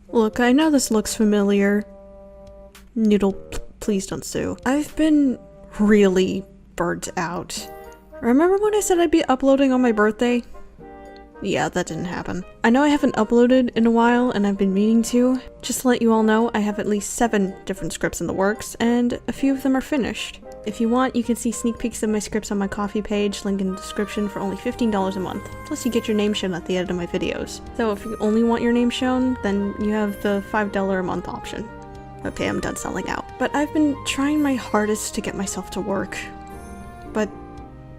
Look, I know this looks familiar. Noodle, please don't sue. I've been really burnt out. Remember when I said I'd be uploading on my birthday? Yeah, that didn't happen. I know I haven't uploaded in a while and I've been meaning to. Just to let you all know, I have at least 7 different scripts in the works and a few of them are finished. If you want, you can see sneak peeks of my scripts on my Ko-fi page, link in the description, for only $15 a month. Plus you get your name shown at the end of my videos. So if you only want your name shown, then you have the $5 a month option. Okay, I'm done selling out. But I've been trying my hardest to get myself to work. But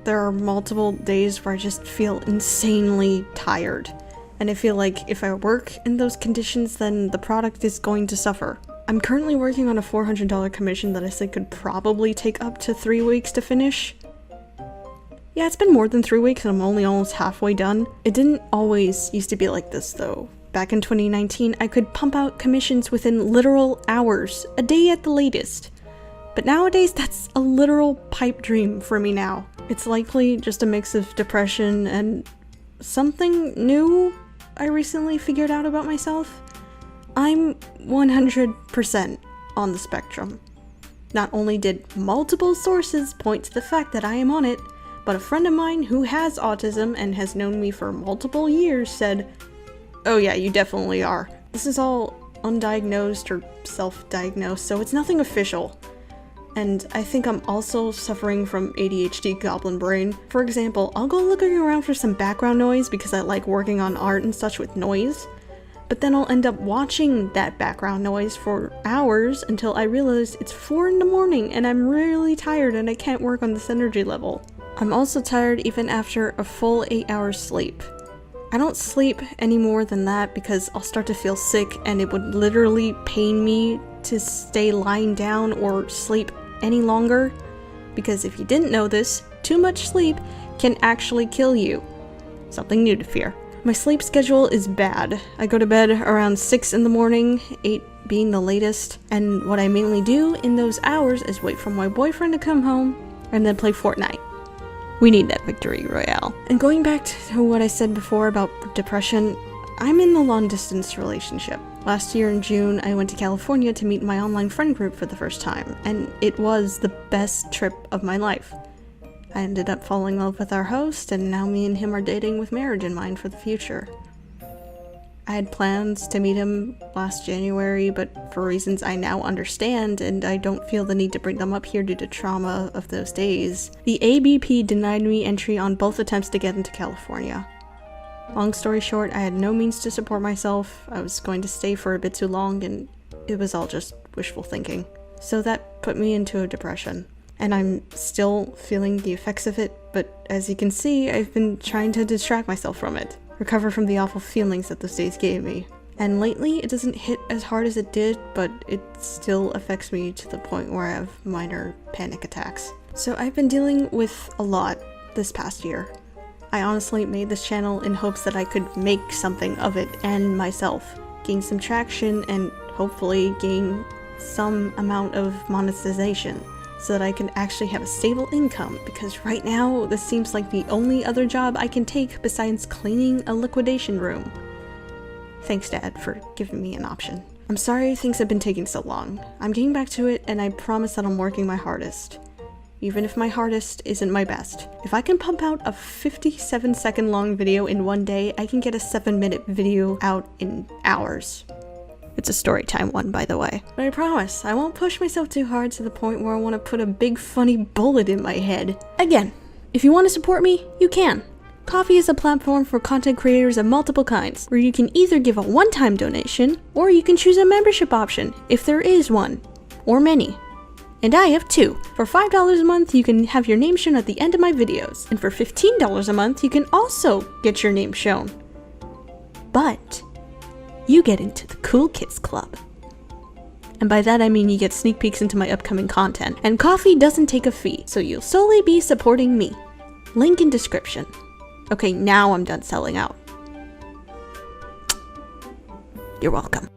there are multiple days where I just feel insanely tired. And I feel like if I work in those conditions, then the product is going to suffer. I'm currently working on a $400 commission that I think could probably take up to 3 weeks to finish. Yeah, it's been more than 3 weeks and I'm only almost halfway done. It didn't always used to be like this though. Back in 2019, I could pump out commissions within literal hours, a day at the latest. But nowadays, that's a literal pipe dream for me now. It's likely just a mix of depression and something new I recently figured out about myself. I'm 100% on the spectrum. Not only did multiple sources point to the fact that I am on it, but a friend of mine who has autism and has known me for multiple years said, "Oh yeah, you definitely are." This is all undiagnosed or self-diagnosed, so it's nothing official. And I think I'm also suffering from ADHD goblin brain. For example, I'll go looking around for some background noise because I like working on art and such with noise. But then I'll end up watching that background noise for hours until I realize it's 4 in the morning and I'm really tired and I can't work on this energy level. I'm also tired even after a full 8 hours sleep. I don't sleep any more than that because I'll start to feel sick and it would literally pain me to stay lying down or sleep any longer. Because if you didn't know this, too much sleep can actually kill you. Something new to fear. My sleep schedule is bad. I go to bed around 6 in the morning, 8 being the latest, and what I mainly do in those hours is wait for my boyfriend to come home and then play Fortnite. We need that victory royale. And going back to what I said before about depression, I'm in a long-distance relationship. Last year in June, I went to California to meet my online friend group for the first time, and it was the best trip of my life. I ended up falling in love with our host, and now me and him are dating with marriage in mind for the future. I had plans to meet him last January, but for reasons I now understand, and I don't feel the need to bring them up here due to trauma of those days, the ABP denied me entry on both attempts to get into California. Long story short, I had no means to support myself, I was going to stay for a bit too long, and it was all just wishful thinking. So that put me into a depression. And I'm still feeling the effects of it, but as you can see, I've been trying to distract myself from it, recover from the awful feelings that those days gave me. And lately, it doesn't hit as hard as it did, but it still affects me to the point where I have minor panic attacks. So I've been dealing with a lot this past year. I honestly made this channel in hopes that I could make something of it and myself, gain some traction, and hopefully gain some amount of monetization, so that I can actually have a stable income, because right now this seems like the only other job I can take besides cleaning a liquidation room. Thanks, Dad, for giving me an option. I'm sorry things have been taking so long. I'm getting back to it, and I promise that I'm working my hardest. Even if my hardest isn't my best. If I can pump out a 57-second long video in one day, I can get a 7-minute video out in hours. It's a story time one, by the way. But I promise, I won't push myself too hard to the point where I want to put a big funny bullet in my head. Again, if you want to support me, you can. Ko-fi is a platform for content creators of multiple kinds, where you can either give a one-time donation, or you can choose a membership option, if there is one, or many. And I have 2. For $5 a month, you can have your name shown at the end of my videos, and for $15 a month, you can also get your name shown. But you get into the Cool Kids Club. And by that I mean you get sneak peeks into my upcoming content. And Ko-fi doesn't take a fee, so you'll solely be supporting me. Link in description. Okay, now I'm done selling out. You're welcome.